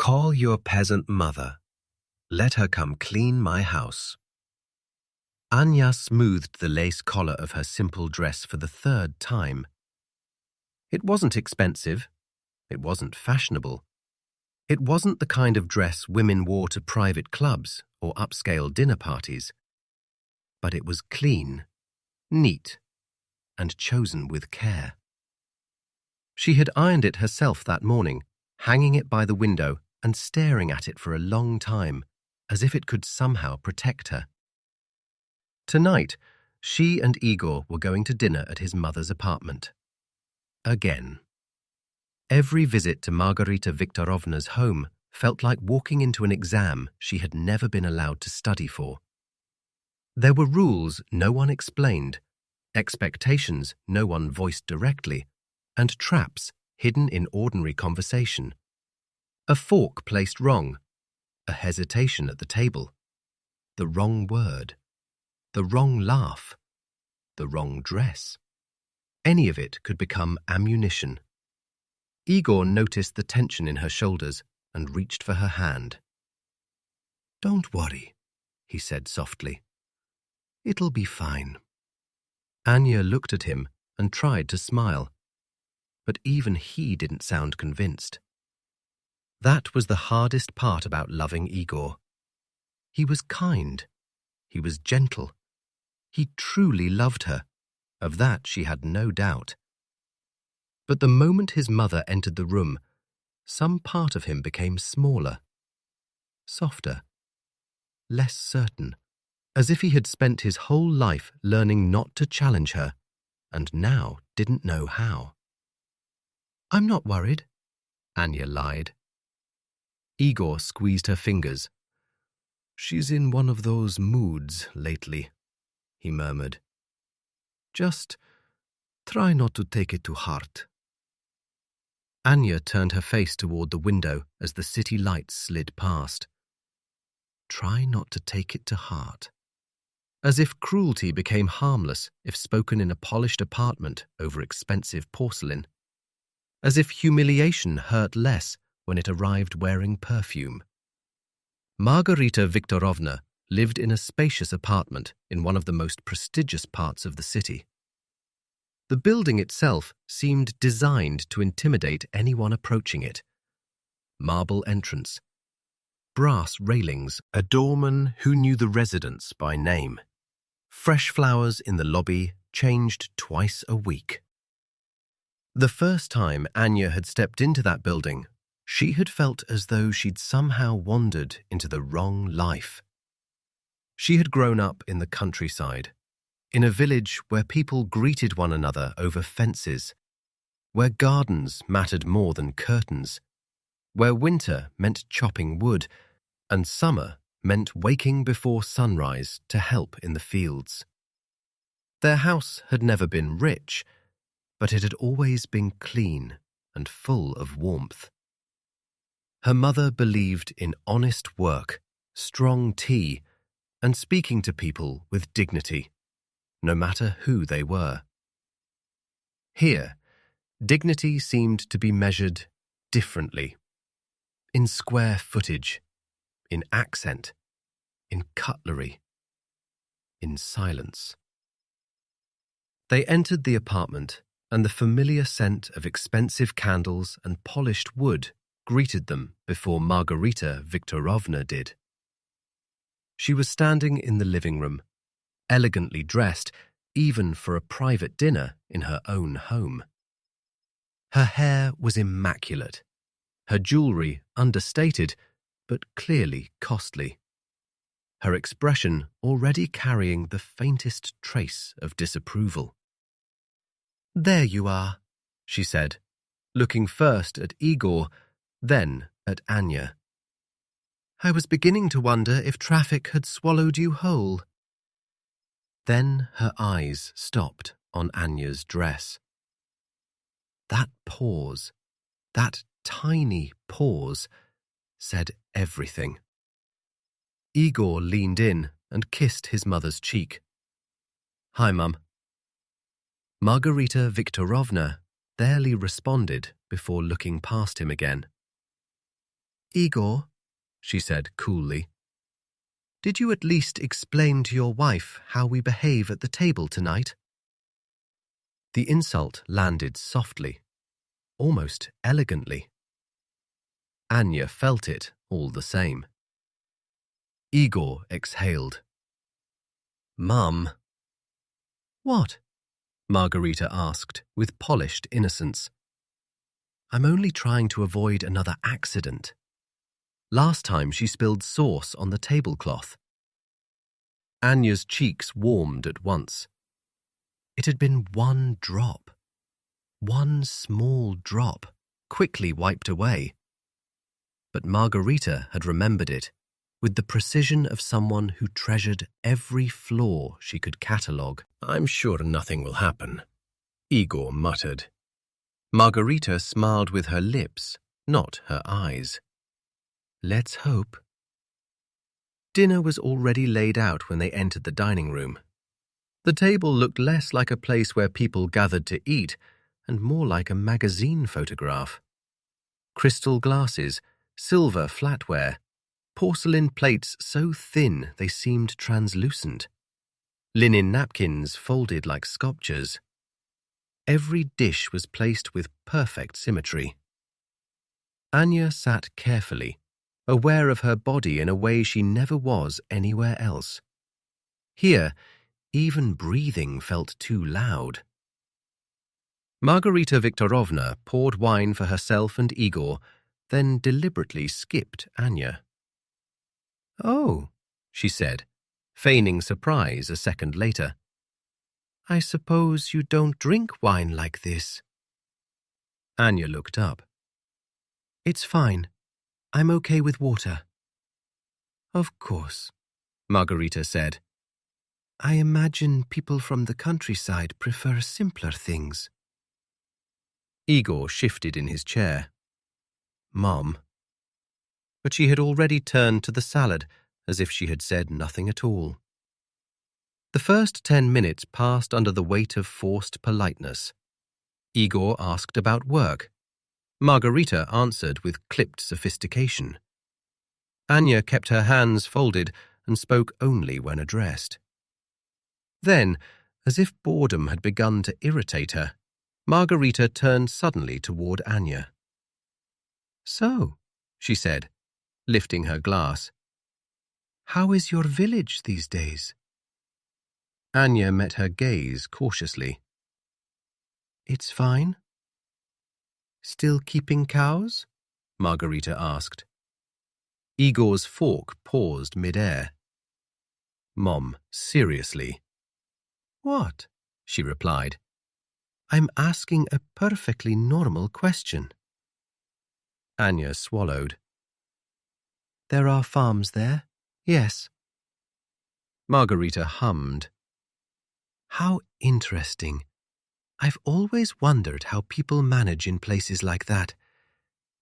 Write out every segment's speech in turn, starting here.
Call your peasant mother. Let her come clean my house. Anya smoothed the lace collar of her simple dress for the third time. It wasn't expensive. It wasn't fashionable. It wasn't the kind of dress women wore to private clubs or upscale dinner parties. But it was clean, neat, and chosen with care. She had ironed it herself that morning, hanging it by the window and staring at it for a long time, as if it could somehow protect her. Tonight, she and Igor were going to dinner at his mother's apartment. Again. Every visit to Margarita Viktorovna's home felt like walking into an exam she had never been allowed to study for. There were rules no one explained, expectations no one voiced directly, and traps hidden in ordinary conversation. A fork placed wrong, a hesitation at the table, the wrong word, the wrong laugh, the wrong dress. Any of it could become ammunition. Igor noticed the tension in her shoulders and reached for her hand. "Don't worry," he said softly. "It'll be fine." Anya looked at him and tried to smile, but even he didn't sound convinced. That was the hardest part about loving Igor. He was kind. He was gentle. He truly loved her. Of that she had no doubt. But the moment his mother entered the room, some part of him became smaller, softer, less certain, as if he had spent his whole life learning not to challenge her, and now didn't know how. "I'm not worried," Anya lied. Igor squeezed her fingers. "She's in one of those moods lately," he murmured. "Just try not to take it to heart." Anya turned her face toward the window as the city lights slid past. Try not to take it to heart. As if cruelty became harmless if spoken in a polished apartment over expensive porcelain. As if humiliation hurt less when it arrived wearing perfume. Margarita Viktorovna lived in a spacious apartment in one of the most prestigious parts of the city. The building itself seemed designed to intimidate anyone approaching it. Marble entrance, brass railings, a doorman who knew the residents by name. Fresh flowers in the lobby changed twice a week. The first time Anya had stepped into that building, she had felt as though she'd somehow wandered into the wrong life. She had grown up in the countryside, in a village where people greeted one another over fences, where gardens mattered more than curtains, where winter meant chopping wood, and summer meant waking before sunrise to help in the fields. Their house had never been rich, but it had always been clean and full of warmth. Her mother believed in honest work, strong tea, and speaking to people with dignity, no matter who they were. Here, dignity seemed to be measured differently, in square footage, in accent, in cutlery, in silence. They entered the apartment, and the familiar scent of expensive candles and polished wood greeted them before Margarita Viktorovna did. She was standing in the living room, elegantly dressed, even for a private dinner in her own home. Her hair was immaculate, her jewelry understated, but clearly costly. Her expression already carrying the faintest trace of disapproval. "There you are," she said, looking first at Igor, then at Anya. "I was beginning to wonder if traffic had swallowed you whole." Then her eyes stopped on Anya's dress. That pause, that tiny pause, said everything. Igor leaned in and kissed his mother's cheek. "Hi, Mum." Margarita Viktorovna barely responded before looking past him again. Igor, she said coolly, did you at least explain to your wife how we behave at the table tonight? The insult landed softly, almost elegantly. Anya felt it all the same. Igor exhaled. Mum. What? Margarita asked with polished innocence. I'm only trying to avoid another accident. Last time she spilled sauce on the tablecloth. Anya's cheeks warmed at once. It had been one drop. One small drop, quickly wiped away. But Margarita had remembered it with the precision of someone who treasured every flaw she could catalogue. I'm sure nothing will happen, Igor muttered. Margarita smiled with her lips, not her eyes. Let's hope. Dinner was already laid out when they entered the dining room. The table looked less like a place where people gathered to eat and more like a magazine photograph. Crystal glasses, silver flatware, porcelain plates so thin they seemed translucent, linen napkins folded like sculptures. Every dish was placed with perfect symmetry. Anya sat carefully, aware of her body in a way she never was anywhere else. Here, even breathing felt too loud. Margarita Viktorovna poured wine for herself and Igor, then deliberately skipped Anya. Oh, she said, feigning surprise a second later. I suppose you don't drink wine like this. Anya looked up. It's fine. I'm okay with water. Of course, Margarita said. I imagine people from the countryside prefer simpler things. Igor shifted in his chair. Mom. But she had already turned to the salad as if she had said nothing at all. The first 10 minutes passed under the weight of forced politeness. Igor asked about work. Margarita answered with clipped sophistication. Anya kept her hands folded and spoke only when addressed. Then, as if boredom had begun to irritate her, Margarita turned suddenly toward Anya. So, she said, lifting her glass, how is your village these days? Anya met her gaze cautiously. It's fine. Still keeping cows? Margarita asked. Igor's fork paused mid-air. Mom, seriously. What? She replied. I'm asking a perfectly normal question. Anya swallowed. There are farms there? Yes. Margarita hummed. How interesting. I've always wondered how people manage in places like that.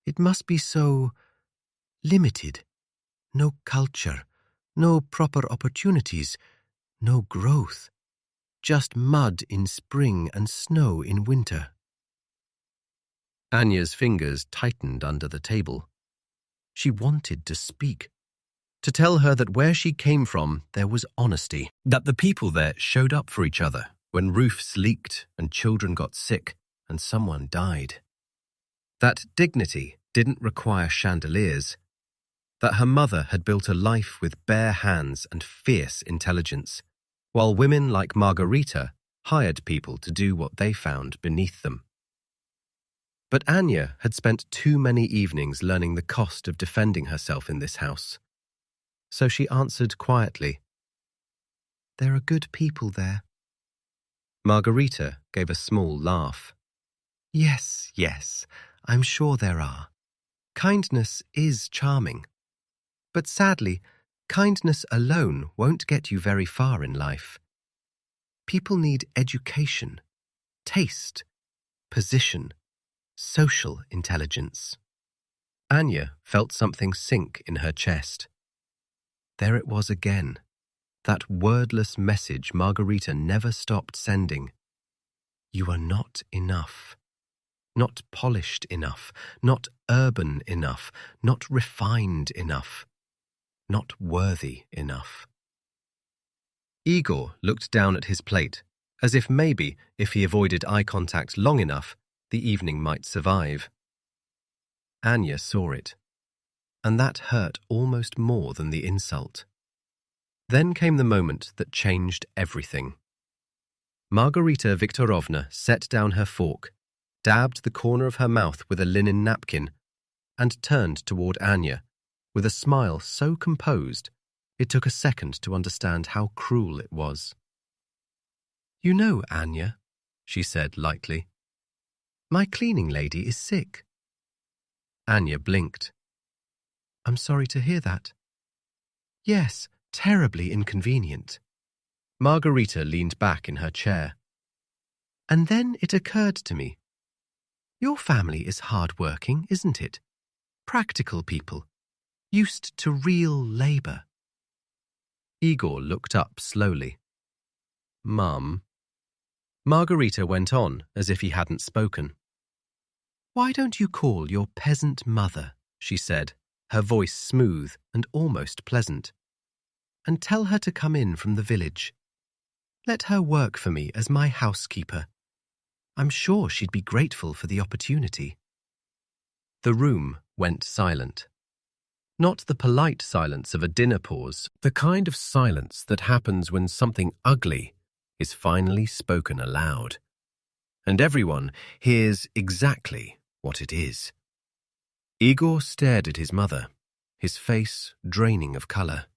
It must be so limited. No culture, no proper opportunities, no growth. Just mud in spring and snow in winter. Anya's fingers tightened under the table. She wanted to speak, to tell her that where she came from there was honesty, that the people there showed up for each other when roofs leaked and children got sick and someone died. That dignity didn't require chandeliers, that her mother had built a life with bare hands and fierce intelligence, while women like Margarita hired people to do what they found beneath them. But Anya had spent too many evenings learning the cost of defending herself in this house. So she answered quietly, There are good people there. Margarita gave a small laugh. Yes, yes, I'm sure there are. Kindness is charming. But sadly, kindness alone won't get you very far in life. People need education, taste, position, social intelligence. Anya felt something sink in her chest. There it was again, that wordless message Margarita never stopped sending. You are not enough. Not polished enough, not urban enough, not refined enough, not worthy enough. Igor looked down at his plate, as if maybe, if he avoided eye contact long enough, the evening might survive. Anya saw it, and that hurt almost more than the insult. Then came the moment that changed everything. Margarita Viktorovna set down her fork, dabbed the corner of her mouth with a linen napkin, and turned toward Anya, with a smile so composed it took a second to understand how cruel it was. "You know, Anya," she said lightly, "my cleaning lady is sick." Anya blinked. "I'm sorry to hear that." "Yes, terribly inconvenient." Margarita leaned back in her chair. "And then it occurred to me. Your family is hard-working, isn't it? Practical people, used to real labor." Igor looked up slowly. "Mum." Margarita went on as if he hadn't spoken. "Why don't you call your peasant mother," she said, her voice smooth and almost pleasant, "and tell her to come in from the village. Let her work for me as my housekeeper. I'm sure she'd be grateful for the opportunity." The room went silent. Not the polite silence of a dinner pause, the kind of silence that happens when something ugly is finally spoken aloud, and everyone hears exactly what it is. Igor stared at his mother, his face draining of color.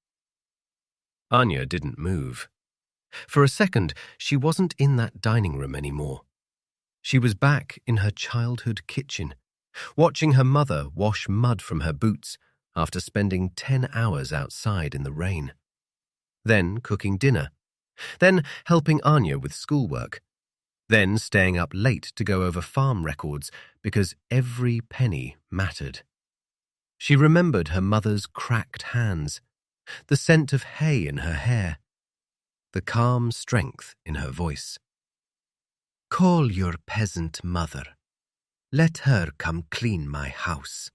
Anya didn't move. For a second, she wasn't in that dining room anymore. She was back in her childhood kitchen, watching her mother wash mud from her boots after spending 10 hours outside in the rain. Then cooking dinner. Then helping Anya with schoolwork. Then staying up late to go over farm records because every penny mattered. She remembered her mother's cracked hands, the scent of hay in her hair, the calm strength in her voice. "Call your peasant mother. Let her come clean my house."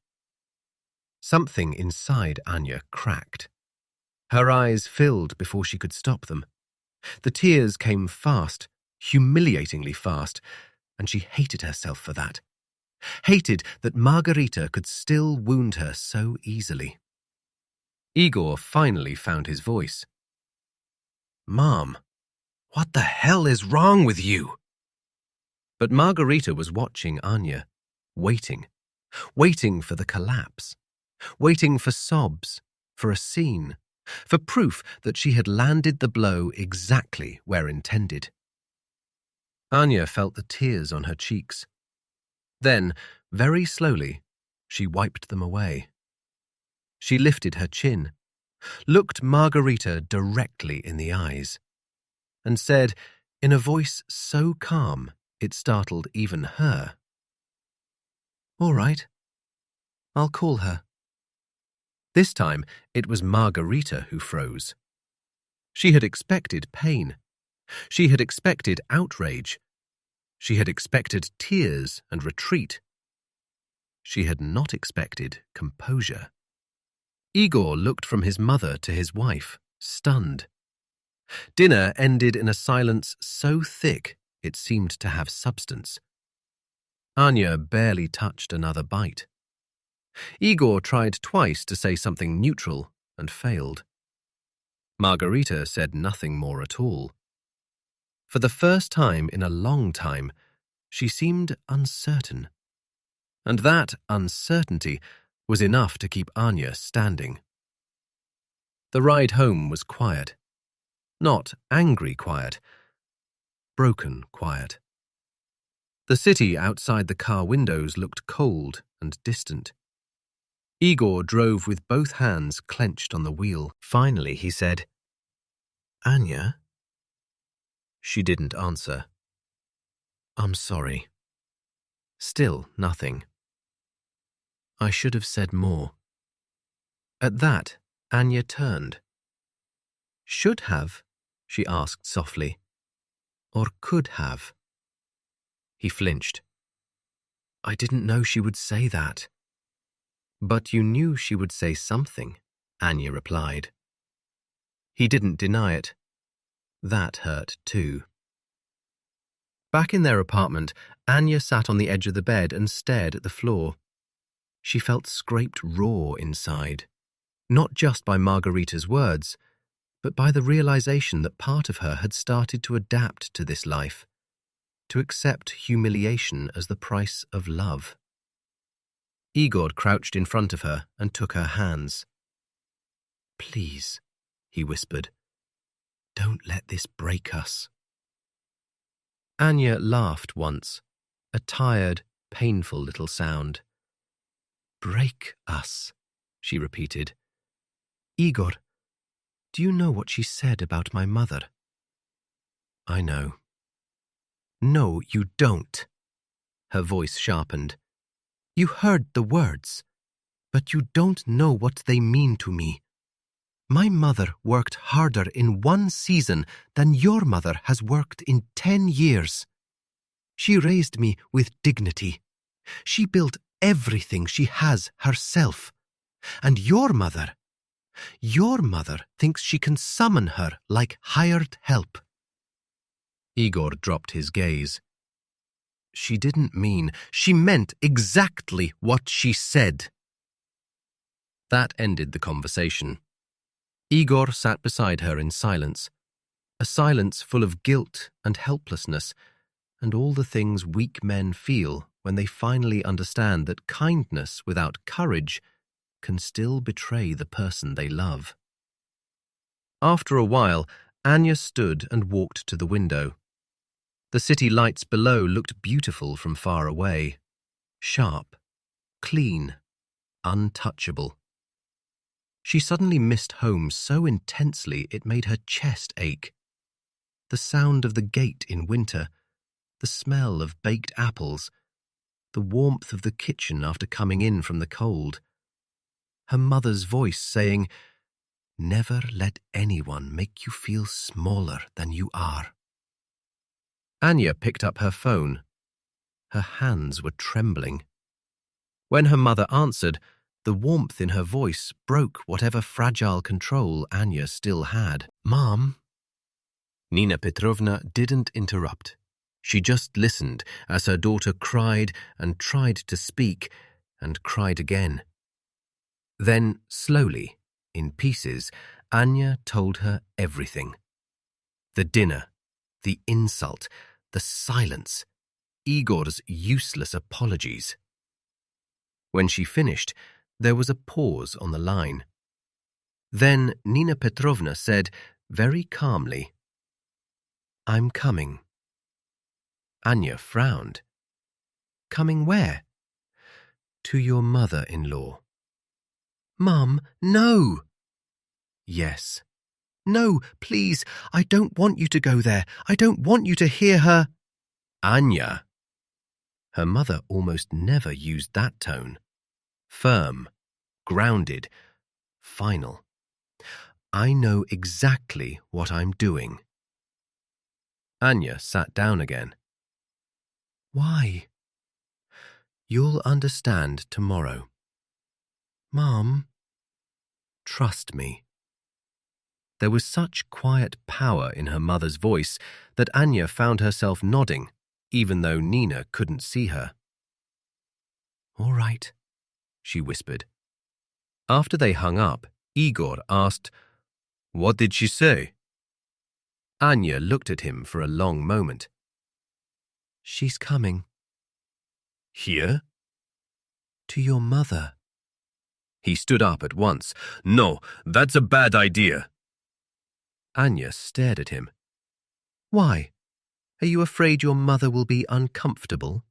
Something inside Anya cracked. Her eyes filled before she could stop them. The tears came fast, humiliatingly fast, and she hated herself for that. Hated that Margarita could still wound her so easily. Igor finally found his voice. "Mom, what the hell is wrong with you?" But Margarita was watching Anya, waiting for the collapse, waiting for sobs, for a scene, for proof that she had landed the blow exactly where intended. Anya felt the tears on her cheeks. Then, very slowly, she wiped them away. She lifted her chin, looked Margarita directly in the eyes, and said, in a voice so calm it startled even her, "All right, I'll call her." This time, it was Margarita who froze. She had expected pain. She had expected outrage. She had expected tears and retreat. She had not expected composure. Igor looked from his mother to his wife, stunned. Dinner ended in a silence so thick it seemed to have substance. Anya barely touched another bite. Igor tried twice to say something neutral and failed. Margarita said nothing more at all. For the first time in a long time, she seemed uncertain. And that uncertainty was enough to keep Anya standing. The ride home was quiet. Not angry quiet. Broken quiet. The city outside the car windows looked cold and distant. Igor drove with both hands clenched on the wheel. Finally, he said, "Anya?" She didn't answer. "I'm sorry." Still nothing. I should have said more. At that, Anya turned. "Should have?" she asked softly. "Or could have?" He flinched. I didn't know she would say that. But you knew she would say something, Anya replied. He didn't deny it. That hurt too. Back in their apartment, Anya sat on the edge of the bed and stared at the floor. She felt scraped raw inside, not just by Margarita's words, but by the realization that part of her had started to adapt to this life, to accept humiliation as the price of love. Igor crouched in front of her and took her hands. "Please," he whispered, "don't let this break us." Anya laughed once, a tired, painful little sound. "Break us," she repeated. "Igor, do you know what she said about my mother?" "I know." "No, you don't." Her voice sharpened. "You heard the words, but you don't know what they mean to me. My mother worked harder in one season than your mother has worked in 10 years. She raised me with dignity. She built everything she has herself. And your mother thinks she can summon her like hired help." Igor dropped his gaze. "She didn't mean, she meant exactly what she said." That ended the conversation. Igor sat beside her in silence, a silence full of guilt and helplessness, and all the things weak men feel when they finally understand that kindness without courage can still betray the person they love. After a while, Anya stood and walked to the window. The city lights below looked beautiful from far away, sharp, clean, untouchable. She suddenly missed home so intensely it made her chest ache. The sound of the gate in winter, the smell of baked apples, the warmth of the kitchen after coming in from the cold. Her mother's voice saying, "Never let anyone make you feel smaller than you are." Anya picked up her phone. Her hands were trembling. When her mother answered, the warmth in her voice broke whatever fragile control Anya still had. "Mom?" Nina Petrovna didn't interrupt. She just listened as her daughter cried and tried to speak and cried again. Then, slowly, in pieces, Anya told her everything. The dinner, the insult, the silence, Igor's useless apologies. When she finished, there was a pause on the line. Then Nina Petrovna said, very calmly, "I'm coming." Anya frowned. "Coming where?" "To your mother-in-law." "Mum, no!" "Yes." "No, please, I don't want you to go there. I don't want you to hear her." "Anya!" Her mother almost never used that tone. Firm, grounded, final. "I know exactly what I'm doing." Anya sat down again. "Why?" "You'll understand tomorrow." "Mom." "Trust me." There was such quiet power in her mother's voice that Anya found herself nodding, even though Nina couldn't see her. "All right," she whispered. After they hung up, Igor asked, "What did she say?" Anya looked at him for a long moment. "She's coming." "Here?" "To your mother." He stood up at once. "No, that's a bad idea." Anya stared at him. "Why? Are you afraid your mother will be uncomfortable?"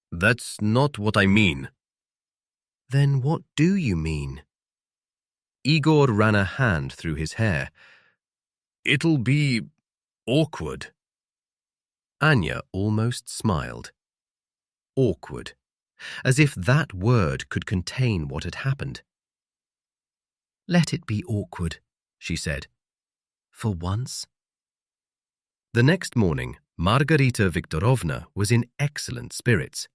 "That's not what I mean." "Then what do you mean?" Igor ran a hand through his hair. "It'll be awkward." Anya almost smiled. Awkward. As if that word could contain what had happened. "Let it be awkward," she said. "For once." The next morning, Margarita Viktorovna was in excellent spirits.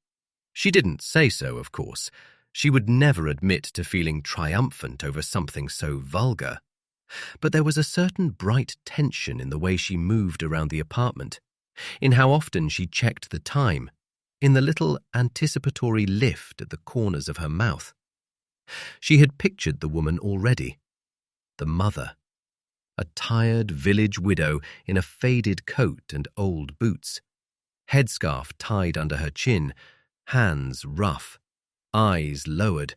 She didn't say so, of course. She would never admit to feeling triumphant over something so vulgar. But there was a certain bright tension in the way she moved around the apartment, in how often she checked the time, in the little anticipatory lift at the corners of her mouth. She had pictured the woman already, the mother, a tired village widow in a faded coat and old boots, headscarf tied under her chin, hands rough, eyes lowered,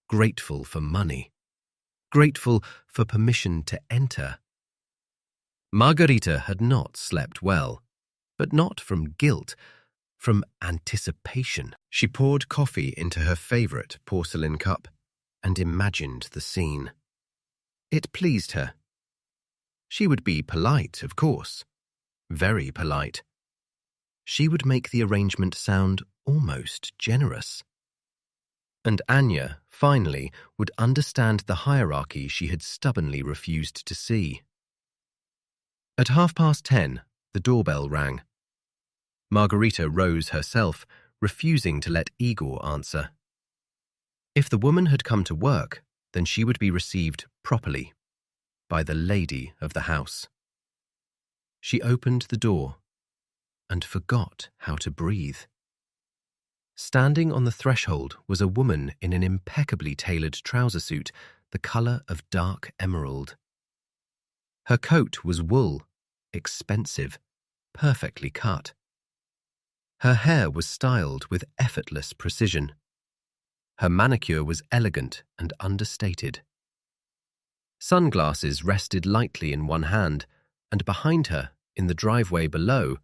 grateful for money, grateful for permission to enter. Margarita had not slept well, but not from guilt, from anticipation. She poured coffee into her favorite porcelain cup and imagined the scene. It pleased her. She would be polite, of course, very polite. She would make the arrangement sound almost generous. And Anya, finally, would understand the hierarchy she had stubbornly refused to see. At 10:30, the doorbell rang. Margarita rose herself, refusing to let Igor answer. If the woman had come to work, then she would be received properly by the lady of the house. She opened the door and forgot how to breathe. Standing on the threshold was a woman in an impeccably tailored trouser suit, the colour of dark emerald. Her coat was wool, expensive, perfectly cut. Her hair was styled with effortless precision. Her manicure was elegant and understated. Sunglasses rested lightly in one hand, and behind her, in the driveway below,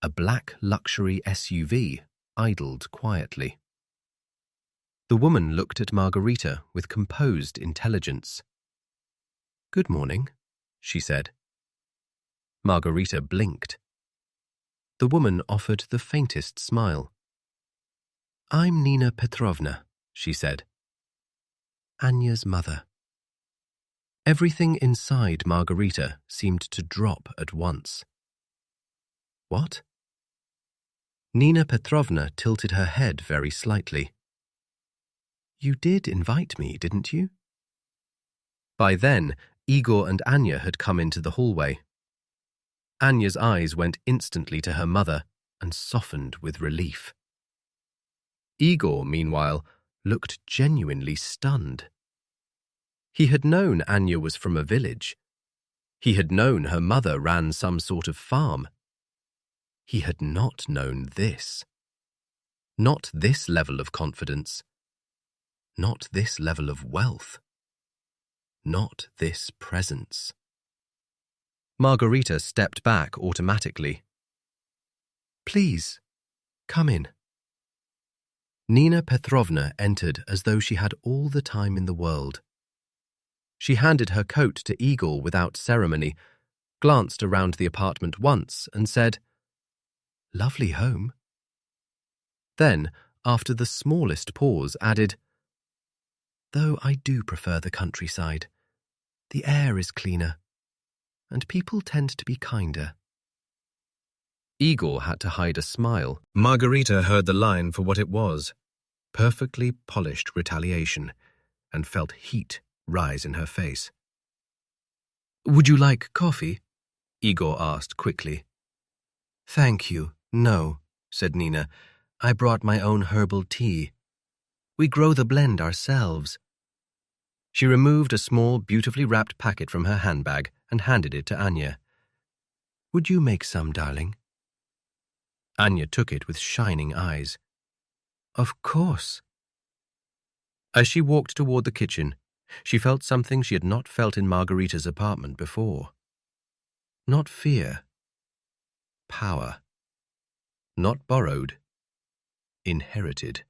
a black luxury SUV idled quietly. The woman looked at Margarita with composed intelligence. "Good morning," she said. Margarita blinked. The woman offered the faintest smile. "I'm Nina Petrovna," she said. "Anya's mother." Everything inside Margarita seemed to drop at once. "What?" Nina Petrovna tilted her head very slightly. "You did invite me, didn't you?" By then, Igor and Anya had come into the hallway. Anya's eyes went instantly to her mother and softened with relief. Igor, meanwhile, looked genuinely stunned. He had known Anya was from a village. He had known her mother ran some sort of farm. He had not known this. Not this level of confidence. Not this level of wealth. Not this presence. Margarita stepped back automatically. "Please, come in." Nina Petrovna entered as though she had all the time in the world. She handed her coat to Igor without ceremony, glanced around the apartment once and said, "Lovely home." Then, after the smallest pause, added, "Though I do prefer the countryside. The air is cleaner, and people tend to be kinder." Igor had to hide a smile. Margarita heard the line for what it was, perfectly polished retaliation, and felt heat rise in her face. "Would you like coffee?" Igor asked quickly. "Thank you, no," said Nina. "I brought my own herbal tea. We grow the blend ourselves." She removed a small, beautifully wrapped packet from her handbag and handed it to Anya. "Would you make some, darling?" Anya took it with shining eyes. "Of course." As she walked toward the kitchen, she felt something she had not felt in Margarita's apartment before. Not fear. Power. Not borrowed. Inherited.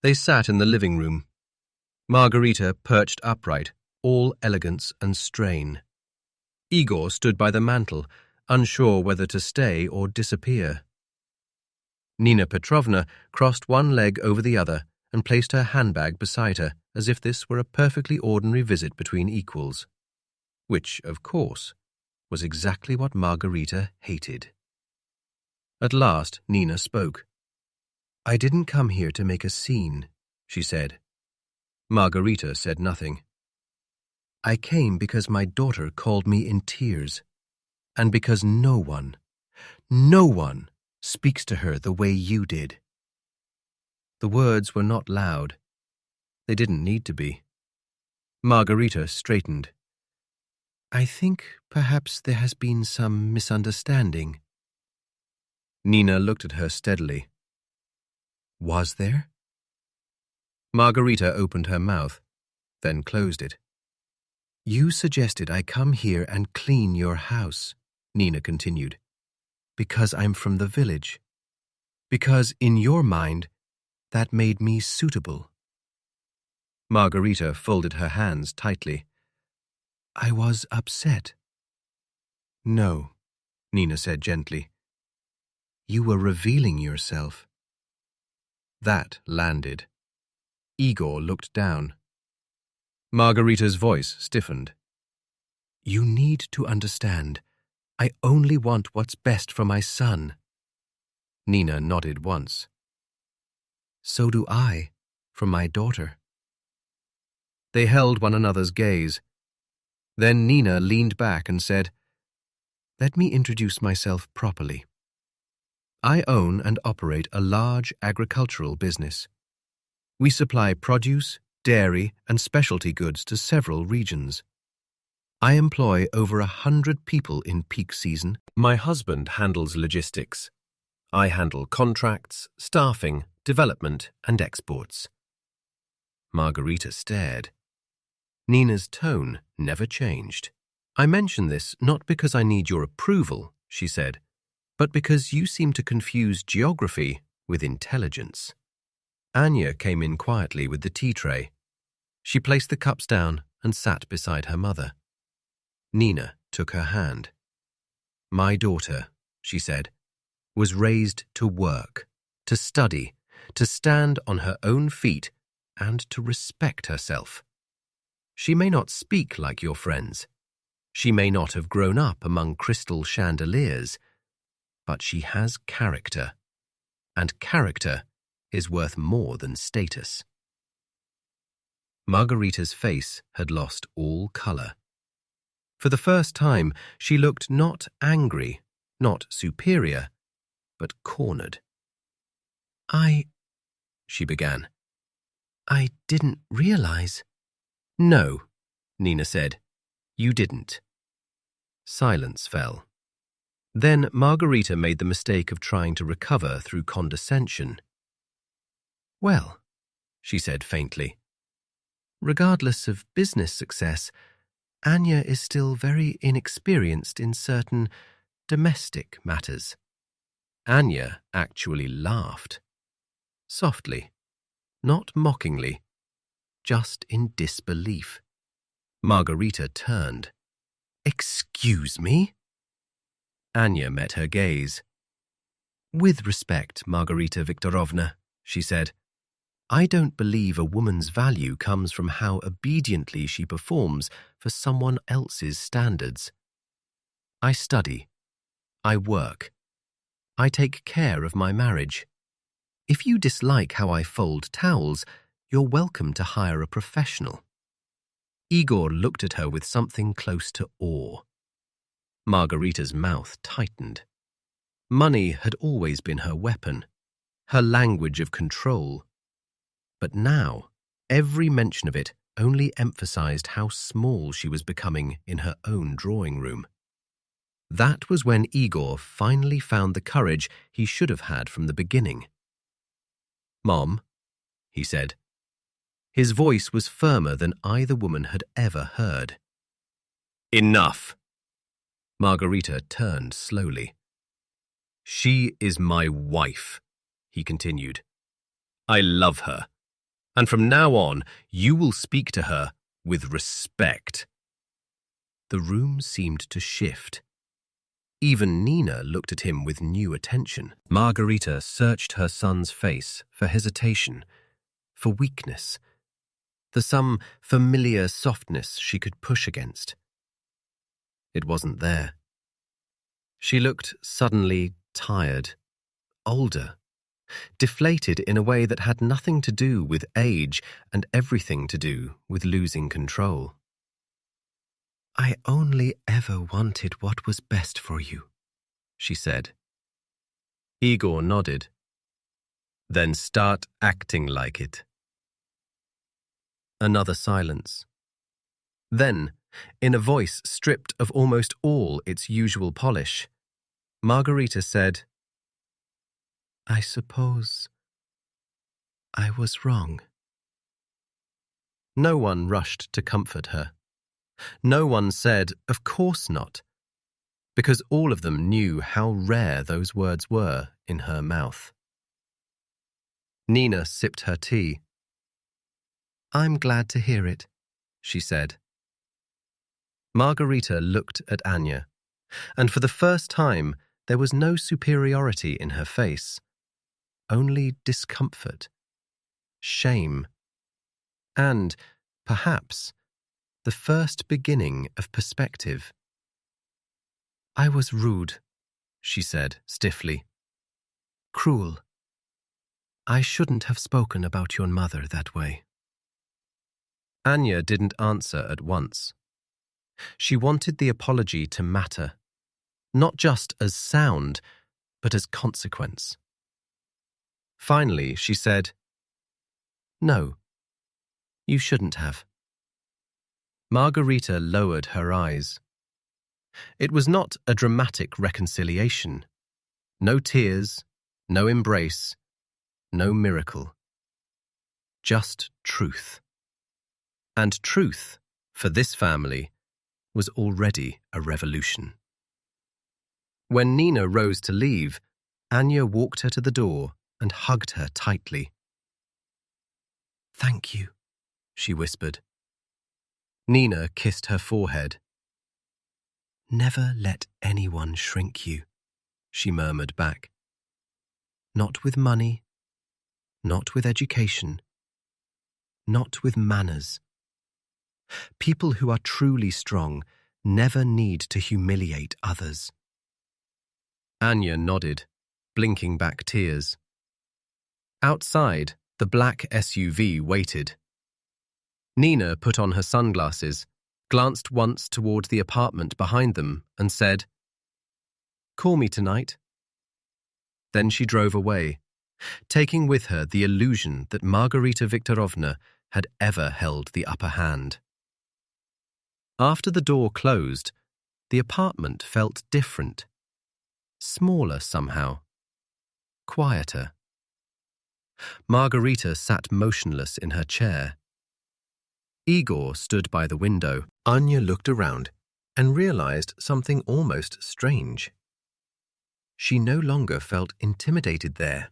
They sat in the living room. Margarita perched upright, all elegance and strain. Igor stood by the mantel, unsure whether to stay or disappear. Nina Petrovna crossed one leg over the other and placed her handbag beside her as if this were a perfectly ordinary visit between equals, which, of course, was exactly what Margarita hated. At last, Nina spoke. I didn't come here to make a scene, she said. Margarita said nothing. I came because my daughter called me in tears, and because no one speaks to her the way you did. The words were not loud. They didn't need to be. Margarita straightened. I think perhaps there has been some misunderstanding. Nina looked at her steadily. Was there? Margarita opened her mouth, then closed it. You suggested I come here and clean your house, Nina continued, because I'm from the village. Because in your mind, that made me suitable. Margarita folded her hands tightly. I was upset. No, Nina said gently. You were revealing yourself. That landed. Igor looked down. Margarita's voice stiffened. You need to understand. I only want what's best for my son. Nina nodded once. So do I, for my daughter. They held one another's gaze. Then Nina leaned back and said, Let me introduce myself properly. I own and operate a large agricultural business. We supply produce, dairy, and specialty goods to several regions. I employ over 100 people in peak season. My husband handles logistics. I handle contracts, staffing, development, and exports. Margarita stared. Nina's tone never changed. I mention this not because I need your approval, she said, but because you seem to confuse geography with intelligence. Anya came in quietly with the tea tray. She placed the cups down and sat beside her mother. Nina took her hand. My daughter, she said, was raised to work, to study, to stand on her own feet, and to respect herself. She may not speak like your friends. She may not have grown up among crystal chandeliers, but she has character, and character is worth more than status. Margarita's face had lost all color. For the first time, she looked not angry, not superior, but cornered. She began. I didn't realize. No, Nina said. You didn't. Silence fell. Then Margarita made the mistake of trying to recover through condescension. Well, she said faintly, regardless of business success, Anya is still very inexperienced in certain domestic matters. Anya actually laughed. Softly, not mockingly, just in disbelief. Margarita turned. Excuse me? Anya met her gaze. With respect, Margarita Viktorovna, she said, I don't believe a woman's value comes from how obediently she performs for someone else's standards. I study. I work. I take care of my marriage. If you dislike how I fold towels, you're welcome to hire a professional. Igor looked at her with something close to awe. Margarita's mouth tightened. Money had always been her weapon, her language of control. But now, every mention of it only emphasized how small she was becoming in her own drawing room. That was when Igor finally found the courage he should have had from the beginning. Mom, he said. His voice was firmer than either woman had ever heard. Enough. Margarita turned slowly. She is my wife, he continued. I love her, and from now on you will speak to her with respect. The room seemed to shift. Even Nina looked at him with new attention. Margarita searched her son's face for hesitation, for weakness, for some familiar softness she could push against. It wasn't there. She looked suddenly tired, older, deflated in a way that had nothing to do with age and everything to do with losing control. "I only ever wanted what was best for you," she said. Igor nodded. "Then start acting like it." Another silence. Then, in a voice stripped of almost all its usual polish, Margarita said, "I suppose I was wrong." No one rushed to comfort her. No one said, "Of course not," because all of them knew how rare those words were in her mouth. Nina sipped her tea. "I'm glad to hear it," she said. Margarita looked at Anya, and for the first time there was no superiority in her face, only discomfort, shame, and, perhaps, the first beginning of perspective. "I was rude," she said stiffly. "Cruel. I shouldn't have spoken about your mother that way." Anya didn't answer at once. She wanted the apology to matter, not just as sound, but as consequence. Finally, she said, "No, you shouldn't have." Margarita lowered her eyes. It was not a dramatic reconciliation. No tears, no embrace, no miracle. Just truth. And truth, for this family, was already a revolution. When Nina rose to leave, Anya walked her to the door and hugged her tightly. "Thank you," she whispered. Nina kissed her forehead. "Never let anyone shrink you," she murmured back. "Not with money, not with education, not with manners. People who are truly strong never need to humiliate others." Anya nodded, blinking back tears. Outside, the black SUV waited. Nina put on her sunglasses, glanced once toward the apartment behind them, and said, "Call me tonight." Then she drove away, taking with her the illusion that Margarita Viktorovna had ever held the upper hand. After the door closed, the apartment felt different, smaller somehow, quieter. Margarita sat motionless in her chair. Igor stood by the window. Anya looked around and realized something almost strange. She no longer felt intimidated there.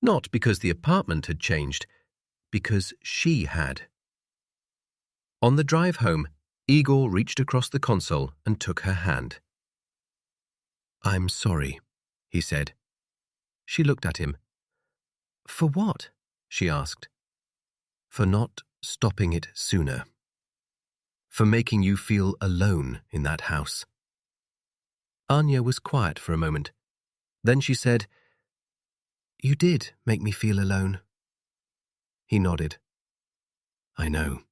Not because the apartment had changed, because she had. On the drive home, Igor reached across the console and took her hand. "I'm sorry," he said. She looked at him. "For what?" she asked. "For not stopping it sooner. For making you feel alone in that house." Anya was quiet for a moment. Then she said, "You did make me feel alone." He nodded. "I know."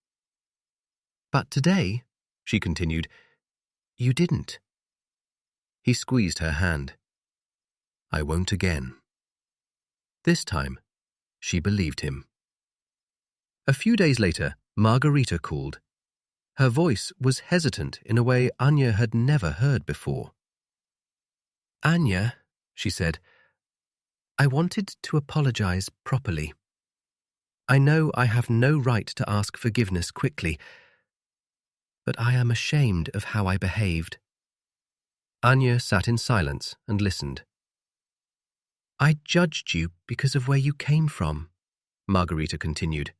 "But today," she continued, "you didn't." He squeezed her hand. "I won't again." This time, she believed him. A few days later, Margarita called. Her voice was hesitant in a way Anya had never heard before. "Anya," she said, "I wanted to apologize properly. I know I have no right to ask forgiveness quickly, but I am ashamed of how I behaved." Anya sat in silence and listened. "I judged you because of where you came from," Margarita continued,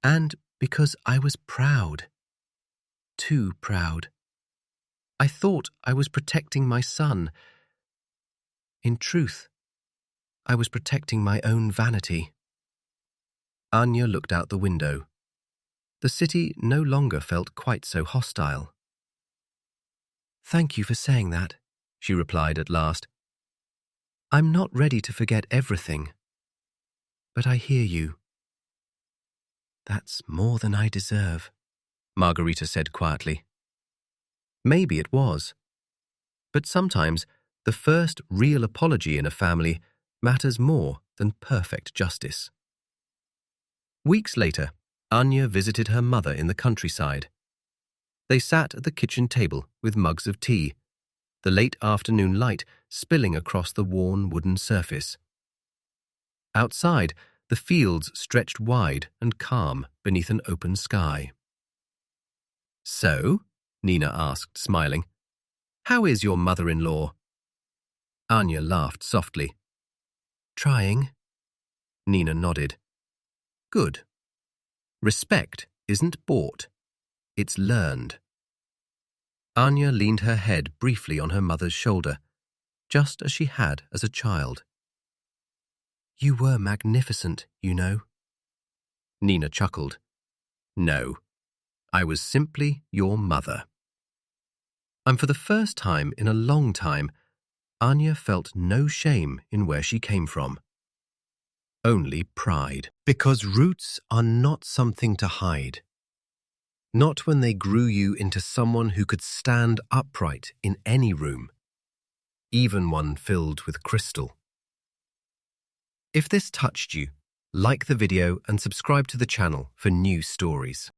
"and because I was proud. Too proud. I thought I was protecting my son. In truth, I was protecting my own vanity." Anya looked out the window. The city no longer felt quite so hostile. "Thank you for saying that," she replied at last. I'm not ready to forget everything, but I hear you. That's more than I deserve, Margarita said quietly. Maybe it was, but sometimes the first real apology in a family matters more than perfect justice. Weeks later, Anya visited her mother in the countryside. They sat at the kitchen table with mugs of tea, the late afternoon light spilling across the worn wooden surface. Outside, the fields stretched wide and calm beneath an open sky. "So?" Nina asked, smiling. "How is your mother-in-law?" Anya laughed softly. "Trying." Nina nodded. "Good. Respect isn't bought. It's learned." Anya leaned her head briefly on her mother's shoulder, just as she had as a child. "You were magnificent, you know." Nina chuckled. "No, I was simply your mother." And for the first time in a long time, Anya felt no shame in where she came from. Only pride. Because roots are not something to hide. Not when they grew you into someone who could stand upright in any room, even one filled with crystal. If this touched you, like the video and subscribe to the channel for new stories.